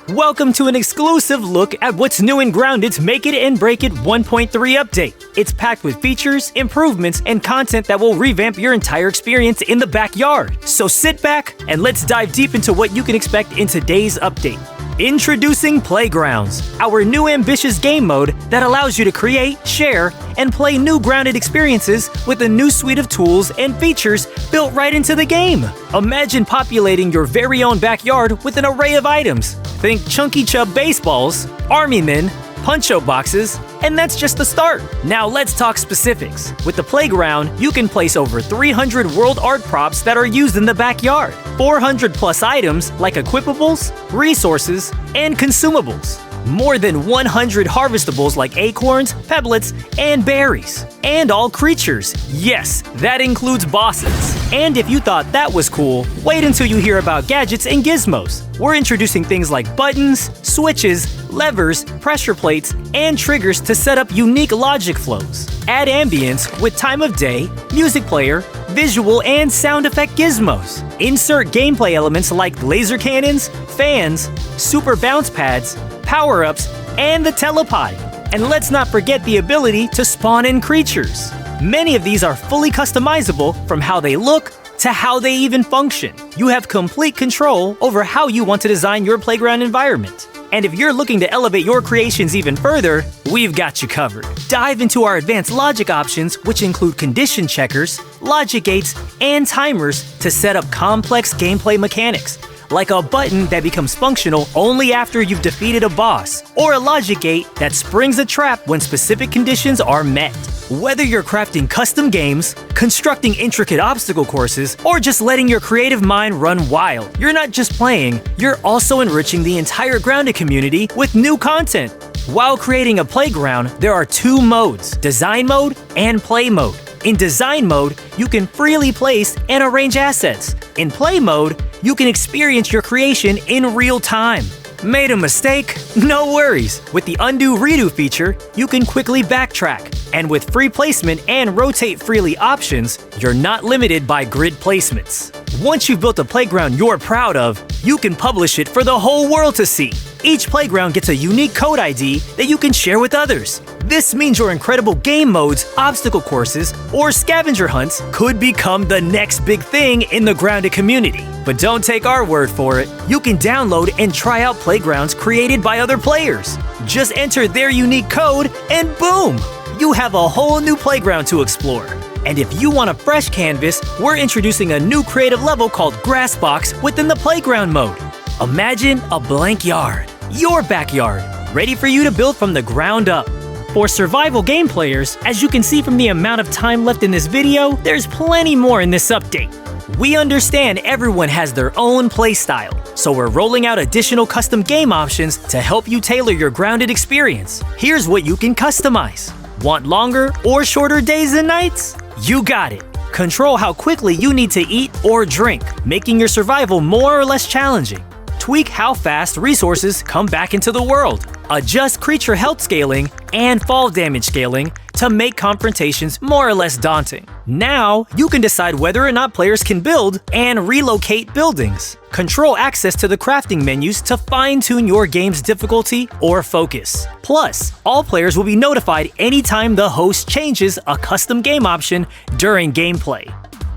Welcome to an exclusive look at what's new in Grounded's Make It and Break It 1.3 update. It's packed with features, improvements, and content that will revamp your entire experience in the backyard. So sit back and let's dive deep into what you can expect in today's update. Introducing Playgrounds, our new ambitious game mode that allows you to create, share, and play new Grounded experiences with a new suite of tools and features built right into the game. Imagine populating your very own backyard with an array of items. Think Chunky Chub baseballs, army men, punch-out boxes, and that's just the start. Now let's talk specifics. With the Playground, you can place over 300 world art props that are used in the backyard, 400 plus items like equipables, resources, and consumables, more than 100 harvestables like acorns, pebblets, and berries, and all creatures. Yes, that includes bosses. And if you thought that was cool, wait until you hear about gadgets and gizmos. We're introducing things like buttons, switches, levers, pressure plates, and triggers to set up unique logic flows. Add ambience with time of day, music player, visual and sound effect gizmos. Insert gameplay elements like laser cannons, fans, super bounce pads, power-ups, and the telepod. And let's not forget the ability to spawn in creatures. Many of these are fully customizable from how they look to how they even function. You have complete control over how you want to design your playground environment. And if you're looking to elevate your creations even further, we've got you covered. Dive into our advanced logic options, which include condition checkers, logic gates, and timers to set up complex gameplay mechanics, like a button that becomes functional only after you've defeated a boss, or a logic gate that springs a trap when specific conditions are met. Whether you're crafting custom games, constructing intricate obstacle courses, or just letting your creative mind run wild, you're not just playing, you're also enriching the entire Grounded community with new content. While creating a playground, there are two modes, Design Mode and Play Mode. In Design Mode, you can freely place and arrange assets. In Play Mode, you can experience your creation in real time. Made a mistake? No worries. With the Undo Redo feature, you can quickly backtrack. And with free placement and rotate freely options, you're not limited by grid placements. Once you've built a playground you're proud of, you can publish it for the whole world to see. Each playground gets a unique code ID that you can share with others. This means your incredible game modes, obstacle courses, or scavenger hunts could become the next big thing in the Grounded community. But don't take our word for it. You can download and try out playgrounds created by other players. Just enter their unique code and boom! You have a whole new playground to explore. And if you want a fresh canvas, we're introducing a new creative level called Grass Box within the Playground mode. Imagine a blank yard, your backyard, ready for you to build from the ground up. For survival game players, as you can see from the amount of time left in this video, there's plenty more in this update. We understand everyone has their own playstyle, so we're rolling out additional custom game options to help you tailor your Grounded experience. Here's what you can customize. Want longer or shorter days and nights? You got it. Control how quickly you need to eat or drink, making your survival more or less challenging. Tweak how fast resources come back into the world. Adjust creature health scaling and fall damage scaling to make confrontations more or less daunting. Now, you can decide whether or not players can build and relocate buildings. Control access to the crafting menus to fine-tune your game's difficulty or focus. Plus, all players will be notified anytime the host changes a custom game option during gameplay.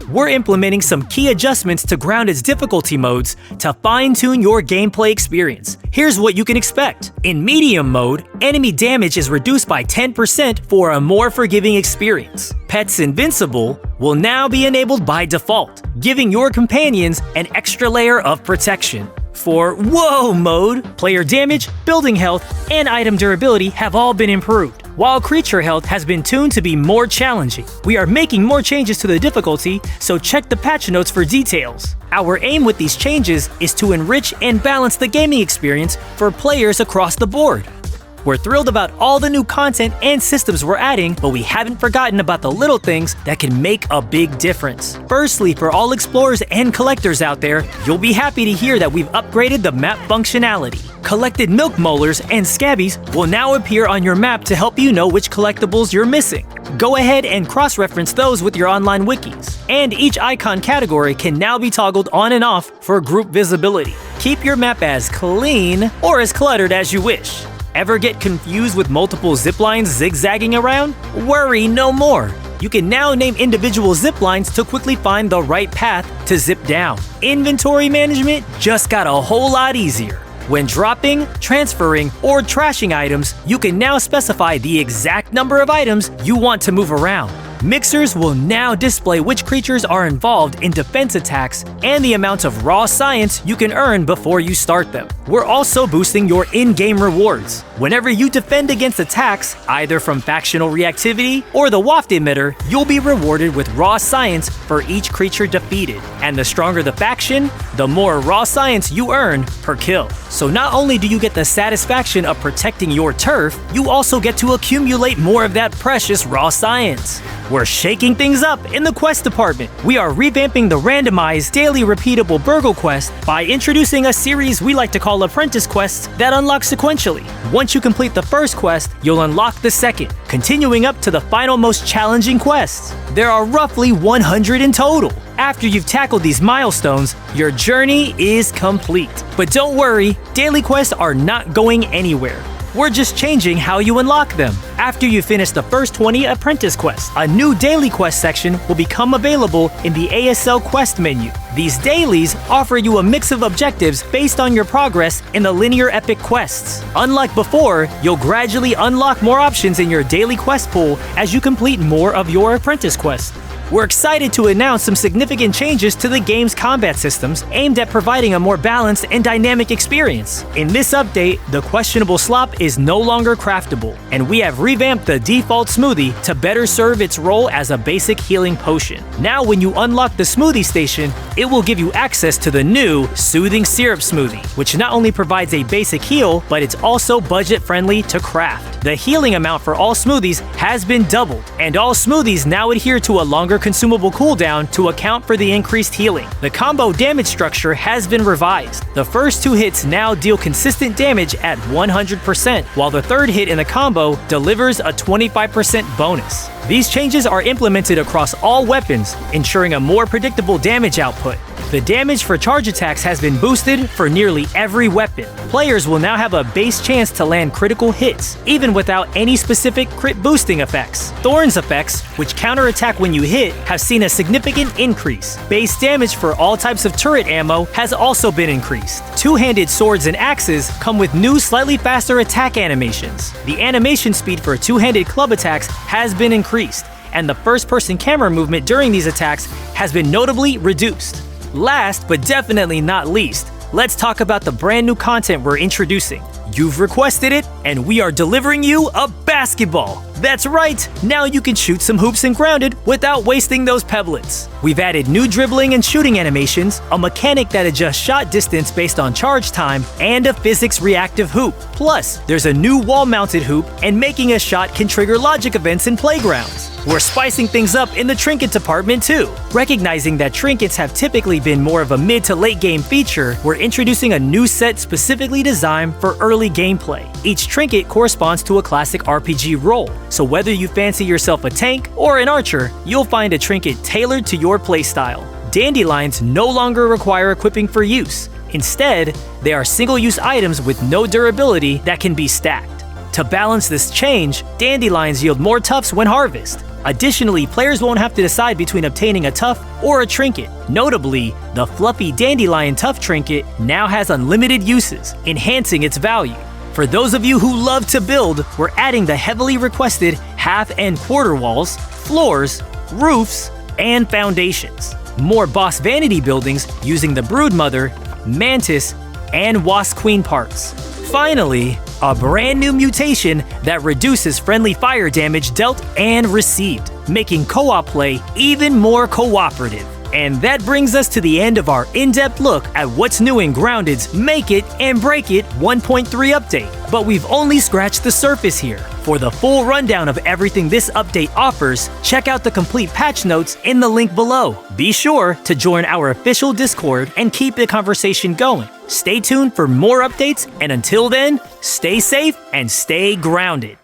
We're implementing some key adjustments to Grounded's difficulty modes to fine-tune your gameplay experience. Here's what you can expect. In medium mode, enemy damage is reduced by 10% for a more forgiving experience. Pets Invincible will now be enabled by default, giving your companions an extra layer of protection. For Whoa mode, player damage, building health, and item durability have all been improved, while creature health has been tuned to be more challenging. We are making more changes to the difficulty, so check the patch notes for details. Our aim with these changes is to enrich and balance the gaming experience for players across the board. We're thrilled about all the new content and systems we're adding, but we haven't forgotten about the little things that can make a big difference. Firstly, for all explorers and collectors out there, you'll be happy to hear that we've upgraded the map functionality. Collected milk molars and scabbies will now appear on your map to help you know which collectibles you're missing. Go ahead and cross-reference those with your online wikis. And each icon category can now be toggled on and off for group visibility. Keep your map as clean or as cluttered as you wish. Ever get confused with multiple zip lines zigzagging around? Worry no more. You can now name individual zip lines to quickly find the right path to zip down. Inventory management just got a whole lot easier. When dropping, transferring, or trashing items, you can now specify the exact number of items you want to move around. Mixers will now display which creatures are involved in defense attacks and the amount of raw science you can earn before you start them. We're also boosting your in-game rewards. Whenever you defend against attacks, either from factional reactivity or the waft emitter, you'll be rewarded with raw science for each creature defeated. And the stronger the faction, the more raw science you earn per kill. So not only do you get the satisfaction of protecting your turf, you also get to accumulate more of that precious raw science. We're shaking things up in the quest department. We are revamping the randomized daily repeatable Burgle quest by introducing a series we like to call apprentice quests that unlock sequentially. Once you complete the first quest, you'll unlock the second, continuing up to the final most challenging quests. There are roughly 100 in total. After you've tackled these milestones, your journey is complete. But don't worry, daily quests are not going anywhere. We're just changing how you unlock them. After you finish the first 20 apprentice quests, a new daily quest section will become available in the ASL quest menu. These dailies offer you a mix of objectives based on your progress in the linear epic quests. Unlike before, you'll gradually unlock more options in your daily quest pool as you complete more of your apprentice quests. We're excited to announce some significant changes to the game's combat systems aimed at providing a more balanced and dynamic experience. In this update, the questionable slop is no longer craftable, and we have revamped the default smoothie to better serve its role as a basic healing potion. Now when you unlock the smoothie station, it will give you access to the new Soothing Syrup Smoothie, which not only provides a basic heal, but it's also budget-friendly to craft. The healing amount for all smoothies has been doubled, and all smoothies now adhere to a longer consumable cooldown to account for the increased healing. The combo damage structure has been revised. The first 2 hits now deal consistent damage at 100%, while the third hit in the combo delivers a 25% bonus. These changes are implemented across all weapons, ensuring a more predictable damage output. The damage for charge attacks has been boosted for nearly every weapon. Players will now have a base chance to land critical hits, even without any specific crit boosting effects. Thorns effects, which counterattack when you hit, have seen a significant increase. Base damage for all types of turret ammo has also been increased. Two-handed swords and axes come with new slightly faster attack animations. The animation speed for two-handed club attacks has been increased, and the first-person camera movement during these attacks has been notably reduced. Last but definitely not least, let's talk about the brand new content we're introducing. You've requested it, and we are delivering you a basketball. That's right, now you can shoot some hoops in grounded without wasting those pebblets. We've added new dribbling and shooting animations, a mechanic that adjusts shot distance based on charge time, and a physics reactive hoop. Plus, there's a new wall-mounted hoop, and making a shot can trigger logic events in playgrounds. We're spicing things up in the trinket department too. Recognizing that trinkets have typically been more of a mid to late game feature, we're introducing a new set specifically designed for early gameplay. Each trinket corresponds to a classic RPG role, so whether you fancy yourself a tank or an archer, you'll find a trinket tailored to your playstyle. Dandelions no longer require equipping for use. Instead, they are single-use items with no durability that can be stacked. To balance this change, dandelions yield more tufts when harvested. Additionally, players won't have to decide between obtaining a tuft or a trinket. Notably, the fluffy dandelion tuft trinket now has unlimited uses, enhancing its value. For those of you who love to build, we're adding the heavily requested half and quarter walls, floors, roofs, and foundations. More boss vanity buildings using the Broodmother, Mantis, and Wasp Queen parts. Finally, a brand new mutation that reduces friendly fire damage dealt and received, making co-op play even more cooperative. And that brings us to the end of our in-depth look at what's new in Grounded's Make It and Break It 1.3 update. But we've only scratched the surface here. For the full rundown of everything this update offers, check out the complete patch notes in the link below. Be sure to join our official Discord and keep the conversation going. Stay tuned for more updates, and until then, stay safe and stay grounded.